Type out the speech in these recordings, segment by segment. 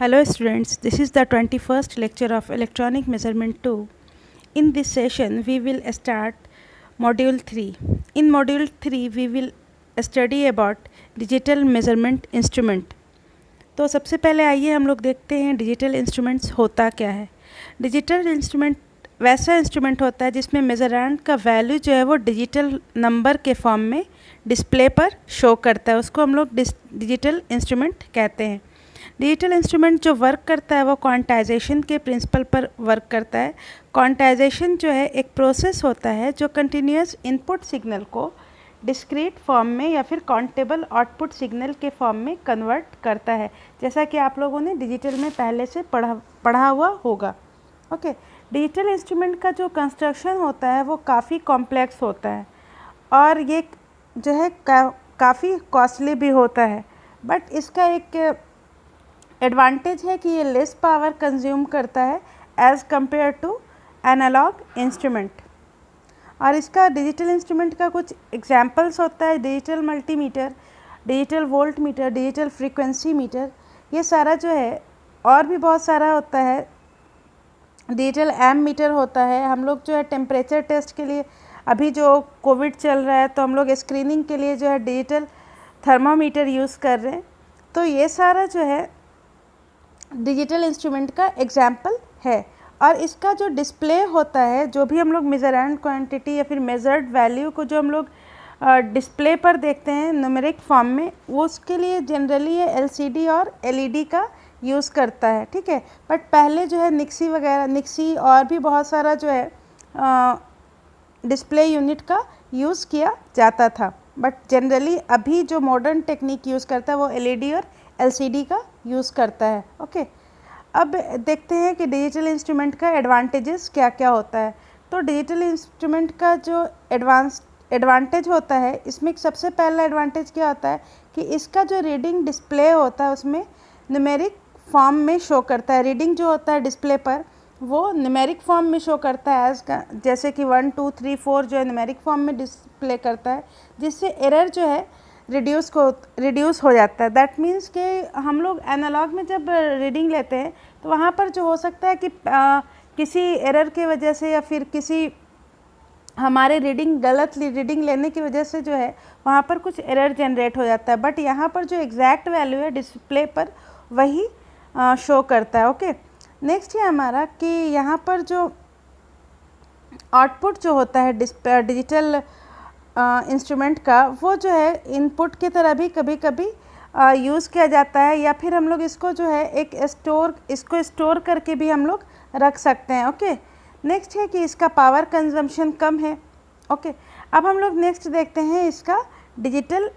Hello students, this is the 21st lecture of Electronic Measurement 2. In this session, we will start Module 3. In Module 3, we will study about Digital Measurement Instrument. तो सबसे पहले आइए हम लोग देखते हैं digital instruments होता क्या है। डिजिटल इंस्ट्रूमेंट वैसा इंस्ट्रूमेंट होता है जिसमें मेजरेंट का वैल्यू जो है वो डिजिटल नंबर के फॉर्म में डिस्प्ले पर शो करता है, उसको हम लोग डिजिटल इंस्ट्रूमेंट कहते हैं। डिजिटल इंस्ट्रूमेंट जो वर्क करता है वो क्वांटाइजेशन के प्रिंसिपल पर वर्क करता है। क्वांटाइजेशन जो है एक प्रोसेस होता है जो कंटिन्यूस इनपुट सिग्नल को डिस्क्रीट फॉर्म में या फिर काउंटेबल आउटपुट सिग्नल के फॉर्म में कन्वर्ट करता है, जैसा कि आप लोगों ने डिजिटल में पहले से पढ़ा हुआ होगा। ओके, डिजिटल इंस्ट्रूमेंट का जो कंस्ट्रक्शन होता है वो काफ़ी कॉम्प्लेक्स होता है और ये जो है काफ़ी कॉस्टली भी होता है, बट इसका एक एडवांटेज है कि ये लेस पावर कंज्यूम करता है as compared to analogue instrument. और इसका डिजिटल इंस्ट्रूमेंट का कुछ एग्जांपल्स होता है digital multimeter, digital voltmeter, digital frequency meter, ये सारा जो है, और भी बहुत सारा होता है। डिजिटल एम मीटर होता है। हम लोग जो है टेम्परेचर टेस्ट के लिए, अभी जो कोविड चल रहा है तो हम लोग स्क्रीनिंग के लिए जो है डिजिटल थर्मामीटर यूज़ कर रहे हैं। तो ये सारा जो है डिजिटल इंस्ट्रूमेंट का एग्जाम्पल है। और इसका जो डिस्प्ले होता है, जो भी हम लोग मेजरेंट क्वांटिटी या फिर मेजर्ड वैल्यू को जो हम लोग डिस्प्ले पर देखते हैं न्यूमेरिक फॉर्म में, वो उसके लिए जनरली ये एलसीडी और एलईडी का यूज़ करता है, ठीक है। बट पहले जो है निक्सी और भी बहुत सारा जो है डिस्प्ले यूनिट का यूज़ किया जाता था, बट जनरली अभी जो मॉडर्न टेक्निक यूज़ करता है वो एलईडी और एलसीडी का यूज़ करता है। ओके, अब देखते हैं कि डिजिटल इंस्ट्रूमेंट का एडवांटेजेस क्या क्या होता है। तो डिजिटल इंस्ट्रूमेंट का जो एडवांटेज होता है, इसमें सबसे पहला एडवांटेज क्या होता है कि इसका जो रीडिंग डिस्प्ले होता है उसमें न्यूमेरिक फॉर्म में शो करता है। रीडिंग जो होता है डिस्प्ले पर वो न्यूमेरिक फॉर्म में शो करता है, जैसे कि 1 2 3 4 जो है न्यूमेरिक फॉर्म में डिस्प्ले करता है, जिससे एरर जो है रिड्यूस हो जाता है। दैट मीन्स कि हम लोग एनालॉग में जब रीडिंग लेते हैं तो वहाँ पर जो हो सकता है कि किसी एरर की वजह से या फिर किसी हमारे गलत रीडिंग लेने की वजह से जो है वहाँ पर कुछ एरर जनरेट हो जाता है, बट यहाँ पर जो एग्जैक्ट वैल्यू है डिस्प्ले पर वही शो करता है। ओके, नेक्स्ट है हमारा कि यहाँ पर जो आउटपुट जो होता है डिजिटल इंस्ट्रूमेंट का, वो जो है इनपुट की तरह भी कभी कभी यूज़ किया जाता है, या फिर हम लोग इसको जो है इसको स्टोर करके भी हम लोग रख सकते हैं। ओके, नेक्स्ट है कि इसका पावर कंजम्पशन कम है। ओके, अब हम लोग नेक्स्ट देखते हैं इसका डिजिटल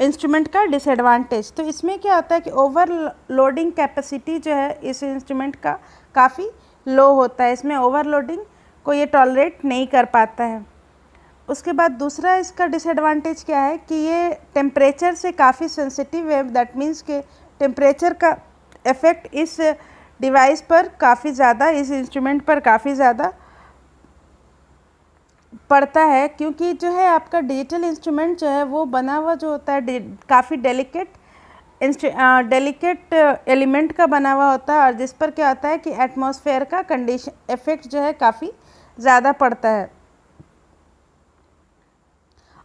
इंस्ट्रूमेंट का डिसएडवांटेज। तो इसमें क्या होता है कि ओवरलोडिंग कैपेसिटी जो है इस इंस्ट्रूमेंट का काफ़ी लो होता है, इसमें ओवरलोडिंग को ये टॉलरेट नहीं कर पाता है। उसके बाद दूसरा इसका डिसएडवांटेज क्या है कि ये टेम्परेचर से काफ़ी सेंसिटिव है। दैट मीन्स कि टेम्परेचर का इफ़ेक्ट इस डिवाइस पर काफ़ी ज़्यादा, इस इंस्ट्रूमेंट पर काफ़ी ज़्यादा पड़ता है, क्योंकि जो है आपका डिजिटल इंस्ट्रूमेंट जो है वो बना हुआ जो होता है काफ़ी डेलिकेट एलिमेंट का बना हुआ होता है, और जिस पर क्या होता है कि एटमॉस्फेयर का कंडीशन इफ़ेक्ट जो है काफ़ी ज़्यादा पड़ता है।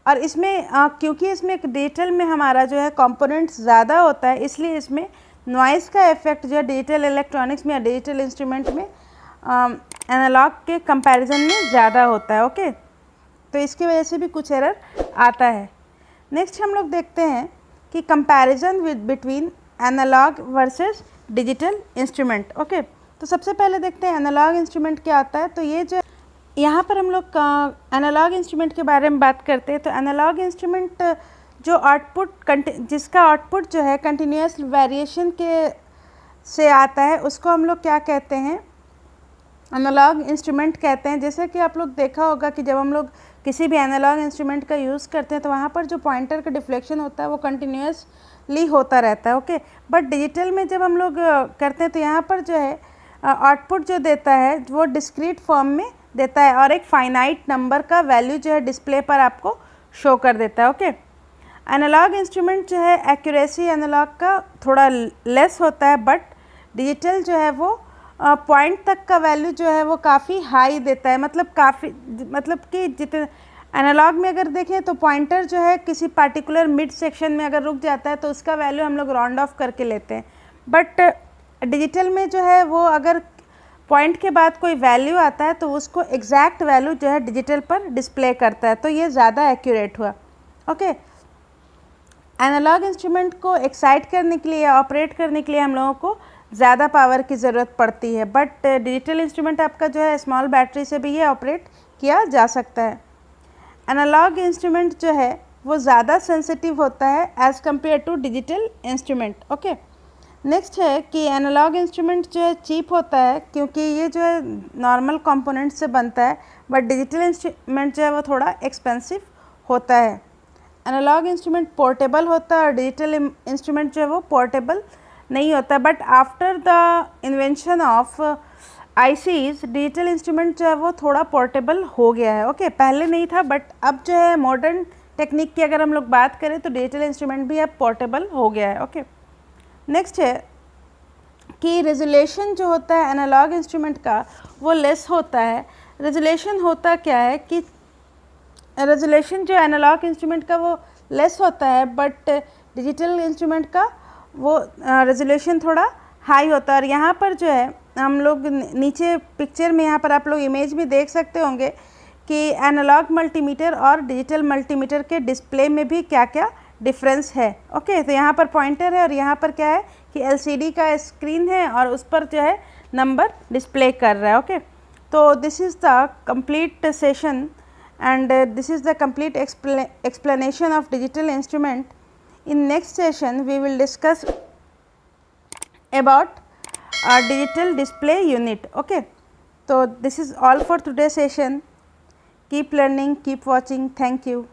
और इसमें क्योंकि इसमें डिजिटल में हमारा जो है कंपोनेंट्स ज़्यादा होता है, इसलिए इसमें नॉइज़ का इफ़ेक्ट जो है डिजिटल इलेक्ट्रॉनिक्स में या डिजिटल इंस्ट्रूमेंट में एनालॉग के कंपैरिजन में ज़्यादा होता है। ओके, तो इसकी वजह से भी कुछ एरर आता है। नेक्स्ट हम लोग देखते हैं कि comparison between analogue versus digital instrument. Okay, तो सबसे पहले देखते हैं एनालॉग इंस्ट्रूमेंट क्या आता है। तो ये जो यहाँ पर हम लोग एनालॉग इंस्ट्रूमेंट के बारे में बात करते हैं। तो एनालॉग इंस्ट्रूमेंट जो जिसका आउटपुट जो है कंटिन्यूस वेरिएशन से आता है, उसको हम लोग क्या कहते हैं, एनालॉग इंस्ट्रूमेंट कहते हैं। जैसे कि आप लोग देखा होगा कि जब हम लोग किसी भी एनालॉग इंस्ट्रूमेंट का यूज़ करते हैं तो वहाँ पर जो पॉइंटर का डिफ्लेक्शन होता है वो कंटिन्यूसली होता रहता है। ओके, बट डिजिटल में जब हम लोग करते हैं तो यहाँ पर जो है आउटपुट जो देता है वो डिस्क्रीट फॉर्म में देता है और एक फाइनाइट नंबर का वैल्यू जो है डिस्प्ले पर आपको शो कर देता है। ओके, एनालॉग इंस्ट्रूमेंट जो है एक्यूरेसी एनालॉग का थोड़ा लेस होता है, बट डिजिटल जो है वो पॉइंट तक का वैल्यू जो है वो काफ़ी हाई देता है, मतलब कि जितने एनालॉग में अगर देखें तो पॉइंटर जो है किसी पार्टिकुलर मिड सेक्शन में अगर रुक जाता है तो उसका वैल्यू हम लोग राउंड ऑफ करके लेते हैं, बट डिजिटल में जो है वो अगर पॉइंट के बाद कोई वैल्यू आता है तो उसको एग्जैक्ट वैल्यू जो है डिजिटल पर डिस्प्ले करता है, तो ये ज़्यादा एक्यूरेट हुआ। ओके, एनालॉग इंस्ट्रूमेंट को एक्साइट करने के लिए, ऑपरेट करने के लिए हम लोगों को ज़्यादा पावर की ज़रूरत पड़ती है, बट डिजिटल इंस्ट्रूमेंट आपका जो है स्मॉल बैटरी से भी ये ऑपरेट किया जा सकता है। एनालॉग इंस्ट्रूमेंट जो है वो ज़्यादा सेंसिटिव होता है as compared to digital instrument. Okay, next है कि एनालॉग इंस्ट्रूमेंट जो है चीप होता है क्योंकि ये जो है नॉर्मल कंपोनेंट से बनता है, बट डिजिटल इंस्ट्रूमेंट जो है वो थोड़ा एक्सपेंसिव होता है। एनालॉग इंस्ट्रूमेंट पोर्टेबल होता है और डिजिटल इंस्ट्रूमेंट जो है वो पोर्टेबल नहीं होता, but after the invention of ICs digital instrument जो है वो थोड़ा पोर्टेबल हो गया है। ओके, पहले नहीं था, बट अब जो है मॉडर्न टेक्निक की अगर हम लोग बात करें तो डिजिटल इंस्ट्रूमेंट भी अब पोर्टेबल हो गया है। ओके, नेक्स्ट है कि रेजोल्यूशन जो होता है एनालॉग इंस्ट्रूमेंट का वो लेस होता है। रेजोल्यूशन होता क्या है कि रेजोल्यूशन जो एनालॉग इंस्ट्रूमेंट का वो लेस होता है, बट डिजिटल इंस्ट्रूमेंट का वो रेजोल्यूशन थोड़ा हाई होता है। और यहाँ पर जो है हम लोग नीचे पिक्चर में यहाँ पर आप लोग इमेज में देख सकते होंगे कि एनालॉग मल्टीमीटर और डिजिटल मल्टीमीटर के डिस्प्ले में भी क्या क्या डिफरेंस है। ओके, तो यहाँ पर पॉइंटर है और यहाँ पर क्या है कि एलसीडी का स्क्रीन है और उस पर जो है नंबर डिस्प्ले कर रहा है। ओके, तो this is the complete session and this is the complete explanation of digital instrument. In next session we will discuss about digital display unit. Okay, so this is all for today's session. Keep learning, keep watching. Thank you.